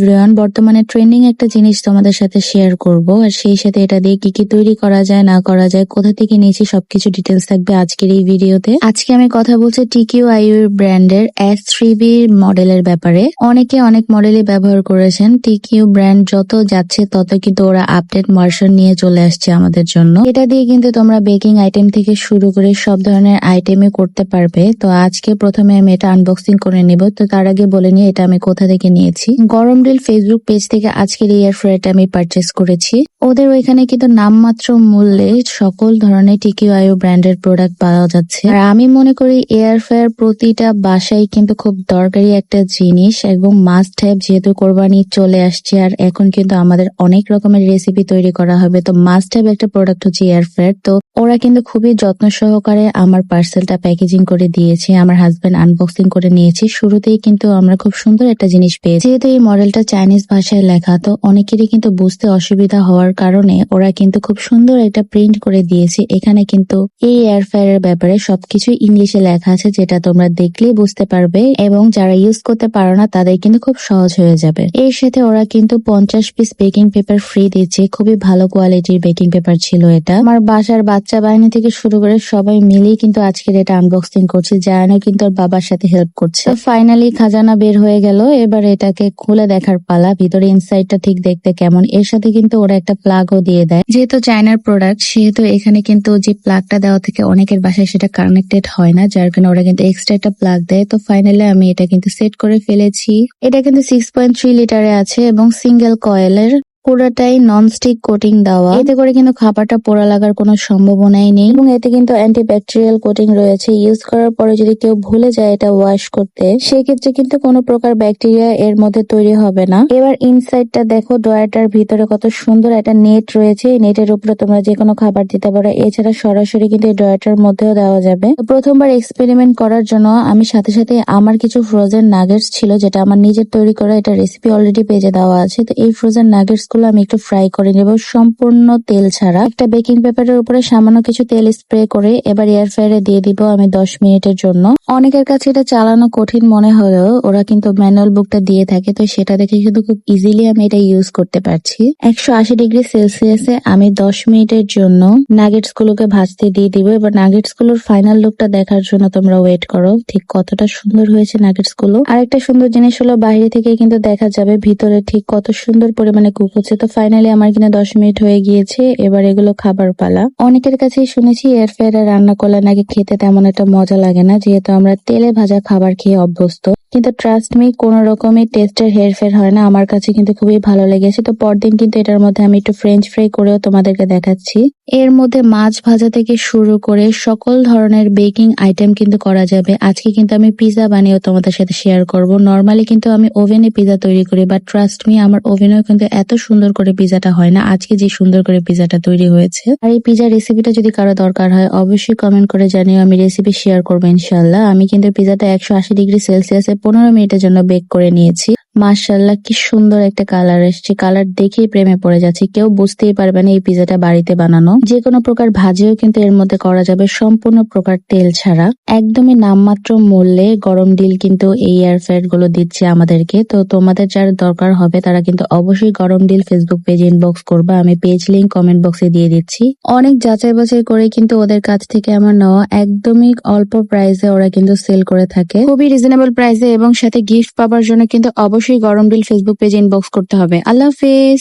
Everyone, বর্তমানে trending একটা জিনিস তোমাদের সাথে শেয়ার করব, আর সেই সাথে এটা দিয়ে কি কি তৈরি করা যায় না করা যায়, কোথা থেকে নিয়েছি সবকিছু ডিটেলস থাকবে আজকের এই ভিডিওতে। আজকে আমি কথা বলছি TQIU ব্র্যান্ডের S3B মডেলের ব্যাপারে। অনেকে অনেক মডেলই ব্যবহার করেছেন। TQ ব্র্যান্ড যত যাচ্ছে তত কিন্তু ওরা আপডেট ভার্সন নিয়ে চলে আসছে আমাদের জন্য। এটা দিয়ে কিন্তু তোমরা বেকিং আইটেম থেকে শুরু করে সব ধরনের আইটেমই করতে পারবে। তো আজকে প্রথমে আমি এটা আনবক্সিং করে নিব। তো তার আগে বলে নিই এটা আমি কোথা থেকে নিয়েছি। গরম ডিল ফেসবুক পেজ থেকে আজকের এই এয়ার ফ্রায়ারটা আমি পারচেস করেছি। ওদের ওইখানে কিন্তু নামমাত্র মূল্যে সকল ধরনের TQIU ব্র্যান্ডের প্রোডাক্ট পাওয়া যাচ্ছে। আর আমি মনে করি এয়ার ফ্রায়ার প্রতিটা বাসায় কিন্তু খুব দরকারি একটা জিনিস এবং মাস্ট হ্যাভ, যেহেতু কোরবানি চলে আসছে আর এখন কিন্তু আমাদের অনেক রকমের রেসিপি তৈরি করা হবে, তো মাস্ট হ্যাভ একটা প্রোডাক্ট হচ্ছে এয়ার ফ্রায়ার। তো ওরা কিন্তু খুবই যত্ন সহকারে আমার পার্সেলটা প্যাকেজিং করে দিয়েছে, আমার হাজবেন্ড আনবক্সিং করে নিয়েছি। শুরুতেই কিন্তু আমরা খুব সুন্দর একটা জিনিস পেয়েছি। যেহেতু এই মডেলটা চাইনিজ ভাষায় লেখা, তো অনেকেরই কিন্তু বুঝতে অসুবিধা হওয়ার কারণে ওরা কিন্তু খুব সুন্দর একটা প্রিন্ট করে দিয়েছে। এখানে কিন্তু এই এয়ার ফ্রায়ারের ব্যাপারে সবকিছু ইংলিশে লেখা আছে, যেটা তোমরা দেখলেই বুঝতে পারবে এবং যারা ইউজ করতে পারো না তাদের কিন্তু খুব সহজ হয়ে যাবে। এর সাথে ওরা কিন্তু 50 পিস বেকিং পেপার ফ্রি দিচ্ছে। খুবই ভালো কোয়ালিটির বেকিং পেপার ছিল এটা। আমার বাসার বাচ্চা বাহিনী থেকে শুরু করে সবাই মিলেই কিন্তু আজকের এটা আনবক্সিং করছে। জায়ানও কিন্তু ওর বাবার সাথে হেল্প করছে। ফাইনালি খাজানা বের হয়ে গেল। এবার এটাকে খুলে দেখার পালা, ভিতরে ইনসাইডটা ঠিক দেখতে কেমন। এর সাথে কিন্তু ওরা একটা প্লাগও দিয়ে দেয়। যেহেতু চায়নার প্রোডাক্ট, সেহেতু এখানে কিন্তু যে প্লাগটা দেওয়া থেকে অনেকের বাসায় সেটা কানেক্টেড হয় না, যার কারণে ওরা কিন্তু এক্সট্রা একটা প্লাগ দেয়। তো ফাইনালি আমি এটা কিন্তু সেট করে ফেলেছি। এটা কিন্তু 6.3 লিটারে আছে এবং সিঙ্গেল কয়েলের, পুরোটাই ননস্টিক কোটিং দেওয়া। এতে করে কিন্তু খাবারটা পোড়া লাগার কোনো সম্ভাবনাই নেই এবং এতে কিন্তু অ্যান্টিব্যাকটেরিয়াল কোটিং রয়েছে। ইউজ করার পরে যদি কেউ ভুলে যায় এটা ওয়াশ করতে, সেক্ষেত্রে কিন্তু কোনো প্রকার ব্যাকটেরিয়া এর মধ্যে তৈরি হবে না। এবার ইনসাইডটা দেখো, ড্রয়ারটার ভিতরে কত সুন্দর একটা নেট রয়েছে। এই নেটের উপরে তোমরা যে কোনো খাবার দিতে পারো। এছাড়া সরাসরি কিন্তু এই ড্রয়ারটার মধ্যেও দেওয়া যাবে। প্রথমবার এক্সপেরিমেন্ট করার জন্য আমি সাথে সাথে আমার কিছু ফ্রোজেন নাগেটস ছিল, যেটা আমার নিজের তৈরি করা, এটা রেসিপি অলরেডি পেজে দেওয়া আছে। তো এই ফ্রোজেন নাগেটস গুলো আমি একটু ফ্রাই করে নেব সম্পূর্ণ তেল ছাড়া। একটা বেকিং পেপারের উপরে সামান্য কিছু তেল স্প্রে করে এবার এয়ার ফ্রায়ারে দিয়ে দিব আমি 10 মিনিটের জন্য। অনেকের কাছে এটা চালানো কঠিন মনে হলেও ওরা কিন্তু ম্যানুয়াল বুকটা দিয়ে থাকে, তো সেটা দেখে কিন্তু খুব ইজিলি আমি এটা ইউজ করতে পারছি। 180 ডিগ্রি সেলসিয়াসে আমি 10 মিনিটের জন্য নাগেটস গুলোকে ভাজতে দিয়ে দিব। এবার নাগেটস গুলোর ফাইনাল লুকটা দেখার জন্য তোমরা ওয়েট করো, ঠিক কতটা সুন্দর হয়েছে নাগেটস গুলো। আরেকটা সুন্দর জিনিস হলো, বাইরে থেকে কিন্তু দেখা যাবে ভিতরে ঠিক কত সুন্দর পরিমাণে কুক হচ্ছে। তো ফাইনালি আমার কিনা 10 মিনিট হয়ে গিয়েছে। এবার এগুলো খাবার পালা। অনেকের কাছেই শুনেছি এয়ার ফ্রায়ারে রান্না করলে নাকি খেতে তেমন একটা মজা লাগে না, যেহেতু আমরা তেলে ভাজা খাবার খেয়ে অভ্যস্ত। কিন্তু ট্রাস্ট মি, কোন রকমের টেস্টের হেরফের হয় না। আমার কাছে কিন্তু খুবই ভালো লেগেছে। তো পরদিন কিন্তু এটার মধ্যে আমি একটু ফ্রেঞ্চ ফ্রাই করেও তোমাদেরকে দেখাচ্ছি। এর মধ্যে মাছ ভাজা থেকে শুরু করে সকল ধরনের বেকিং আইটেম কিন্তু করা যাবে। আজকে কিন্তু আমি পিজা বানিয়েও তোমাদের সাথে শেয়ার করব। নর্মালি কিন্তু আমি ওভেনে পিজা তৈরি করি, বাট ট্রাস্ট মি, আমার ওভেনেও কিন্তু এত সুন্দর করে পিজাটা হয় না আজকে যে সুন্দর করে পিজাটা তৈরি হয়েছে। আর এই পিজার রেসিপিটা যদি কারো দরকার হয় অবশ্যই কমেন্ট করে জানিও, আমি রেসিপি শেয়ার করবো ইনশাল্লাহ। আমি কিন্তু পিজাটা 180 ডিগ্রি সেলসিয়াসে 15 মিনিটের জন্য বেক করে নিয়েছি। মাশাআল্লাহ, কি সুন্দর একটা কালার এসছে। কালার দেখেই প্রেমে পড়ে যাচ্ছে। কেউ বুঝতেই পারবে না এই পিজাটা বাড়িতে বানানো। যে কোনো প্রকার ভাজিও কিন্তু এর মধ্যে করা যাবে সম্পূর্ণ প্রকার তেল ছাড়া। একদমই নামমাত্র মূল্যে গরম ডিল কিন্তু এই এয়ার ফ্রায়ার গুলো দিচ্ছে আমাদেরকে। তো তোমাদের যারা দরকার হবে তারা কিন্তু অবশ্যই গরম ডিল ফেসবুক পেজে ইনবক্স করবা, আমি পেজ লিংক কমেন্ট বক্সে দিয়ে দিচ্ছি। অনেক যাচাই বাছাই করে কিন্তু ওদের কাছ থেকে আমার নেওয়া, একদমই অল্প প্রাইসে ওরা কিন্তু সেল করে থাকে, খুবই রিজনেবল প্রাইসে, এবং সাথে গিফট পাওয়ার জন্য কিন্তু অবশ্যই গরম ডিল ফেসবুক পেজে ইনবক্স করতে হবে। আল্লাহ হাফেজ।